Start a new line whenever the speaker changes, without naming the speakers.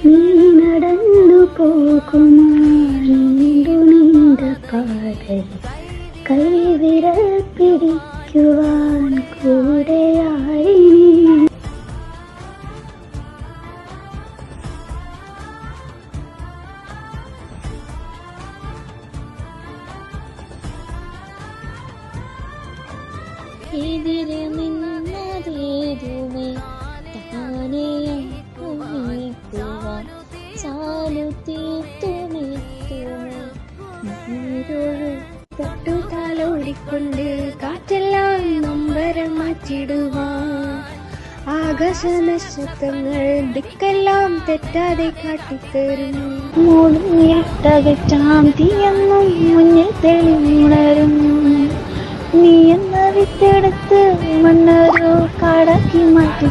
നീ നടന്നു പോകുമാ നീണ്ടു നീണ്ട പാതയിൽ കൈവിരൽ പിടിക്കുവാൻ കൂടെയായി നീ.
എതിരെ നിന്നതേതുമേ താനെ നീക്കുവാൻ ചാലു തീർത്തുമെത്തുമേ നീരൊഴു
തൊട്ടുകാലോടിക്കൊണ്ട് കാറ്റെല്ലാം നൊമ്പരം മാറ്റിടുവാൻ ആകാശ നക്ഷത്രങ്ങൾ ദിക്കെല്ലാം തെറ്റാതെ കാട്ടിത്തരും. മൂടിയട്ടകറ്റാം തീയെന്നും മുന്നിൽ തെളിഞ്ഞുണരും. നീ എന്ന വിത്തെടുത്ത് മണ്ണൊരു കാടാക്കി മാറ്റി